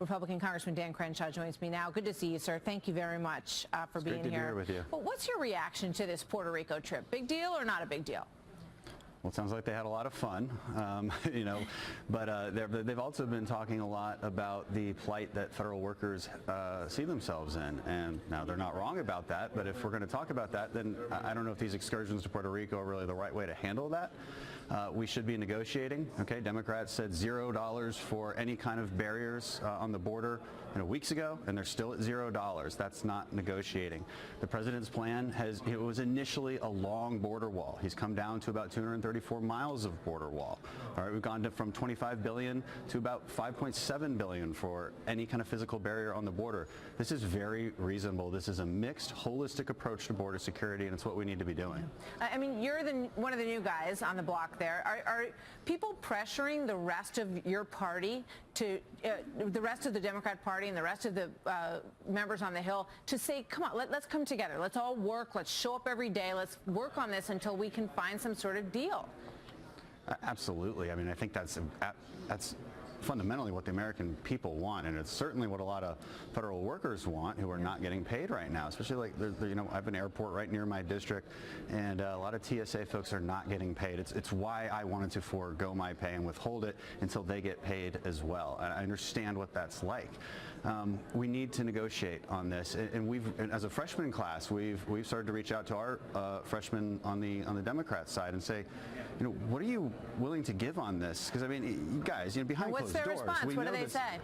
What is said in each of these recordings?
Republican Congressman Dan Crenshaw joins me now. Good to see you, sir. Thank you very much for being here. Great to be here with you. Well, what's your reaction to this Puerto Rico trip? Big deal or not a big deal? Well, it sounds like they had a lot of fun, but they've also been talking a lot about the plight that federal workers see themselves in. And now they're not wrong about that, but if we're going to talk about that, then I don't know if these excursions to Puerto Rico are really the right way to handle that. We should be negotiating. Okay, Democrats said $0 for any kind of barriers on the border weeks ago, and they're still at $0. That's not negotiating. The president's plan was initially a long border wall. He's come down to about 234 miles of border wall. All right, we've gone from $25 billion to about $5.7 billion for any kind of physical barrier on the border. This is very reasonable. This is a mixed, holistic approach to border security, and it's what we need to be doing. I mean, you're one of the new guys on the block there. Are people pressuring the rest of your party to, the rest of the Democrat Party and the rest of the members on the Hill to say, come on, let's come together. Let's all work. Let's show up every day. Let's work on this until we can find some sort of deal. Absolutely. I mean, I think that's fundamentally what the American people want, and it's certainly what a lot of federal workers want who are not getting paid right now. Especially like, I have an airport right near my district, and a lot of TSA folks are not getting paid. It's why I wanted to forego my pay and withhold it until they get paid as well. And I understand what that's like. We need to negotiate on this, and as a freshman class, we've started to reach out to our freshmen on the Democrat side and say, what are you willing to give on this? Because I mean, you guys, behind What's their doors, response? What do they say?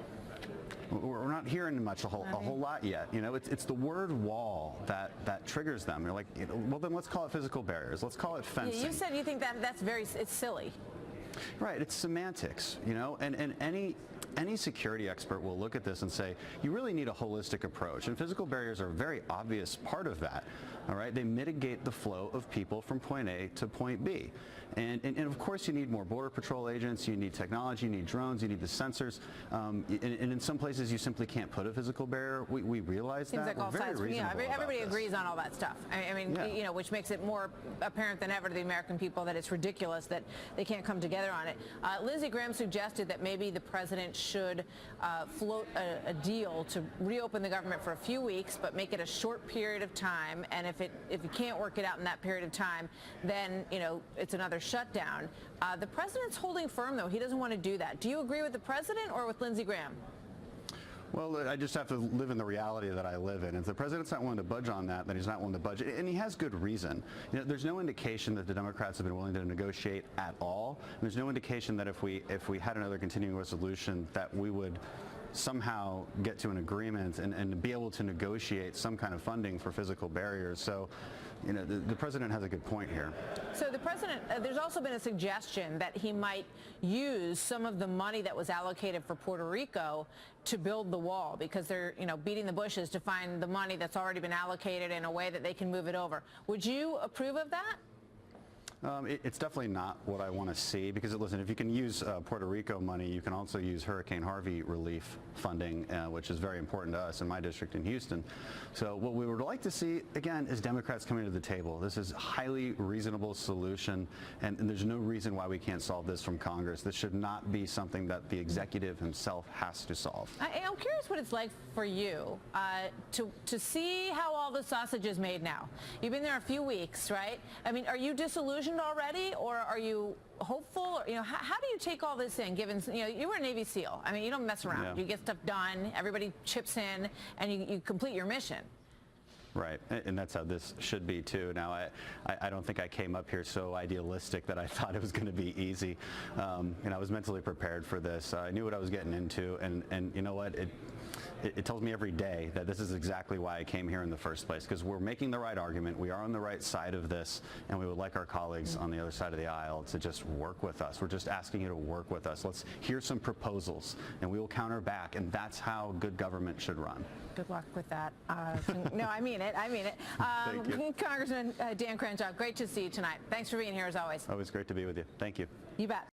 We're not hearing much a whole lot yet. It's the word wall that triggers them. They're like, well, then let's call it physical barriers. Let's call it fencing. Yeah, you said you think it's silly. Right, it's semantics, and any security expert will look at this and say, you really need a holistic approach, and physical barriers are a very obvious part of that. All right, they mitigate the flow of people from point A to point B, and of course you need more border patrol agents, you need technology, you need drones, you need the sensors, and in some places you simply can't put a physical barrier. We realize Seems that. like all sides, everybody agrees on all that stuff. I mean, yeah. Which makes it more apparent than ever to the American people that it's ridiculous that they can't come together on it. Lindsey Graham suggested that maybe the president should float a deal to reopen the government for a few weeks, but make it a short period of time. And if you can't work it out in that period of time, then it's another shutdown. The president's holding firm, though. He doesn't want to do that. Do you agree with the president or with Lindsey Graham? Well, I just have to live in the reality that I live in. If the president's not willing to budge on that, then he's not willing to budge. And he has good reason. There's no indication that the Democrats have been willing to negotiate at all. And there's no indication that if we had another continuing resolution that we would somehow get to an agreement and be able to negotiate some kind of funding for physical barriers. So, the president has a good point here. So the president, there's also been a suggestion that he might use some of the money that was allocated for Puerto Rico to build the wall, because they're, beating the bushes to find the money that's already been allocated in a way that they can move it over. Would you approve of that? It's definitely not what I want to see, because listen, if you can use Puerto Rico money, you can also use Hurricane Harvey relief funding, which is very important to us in my district in Houston. So what we would like to see, again, is Democrats coming to the table. This is a highly reasonable solution, and there's no reason why we can't solve this from Congress. This should not be something that the executive himself has to solve. I'm curious what it's like for you to see how all the sausage is made now. You've been there a few weeks, right? I mean, are you disillusioned already, or are you hopeful? Or, how do you take all this in, given you were a Navy SEAL? I mean, you don't mess around. Yeah. You get stuff done, everybody chips in, and you complete your mission. Right, and that's how this should be too. Now, I don't think I came up here so idealistic that I thought it was going to be easy. And I was mentally prepared for this. I knew what I was getting into, and you know what? It tells me every day that this is exactly why I came here in the first place, because we're making the right argument. We are on the right side of this, and we would like our colleagues on the other side of the aisle to just work with us. We're just asking you to work with us. Let's hear some proposals, and we will counter back, and that's how good government should run. Good luck with that. No, I mean it. Thank you. Congressman Dan Crenshaw, great to see you tonight. Thanks for being here as always. Always great to be with you. Thank you. You bet.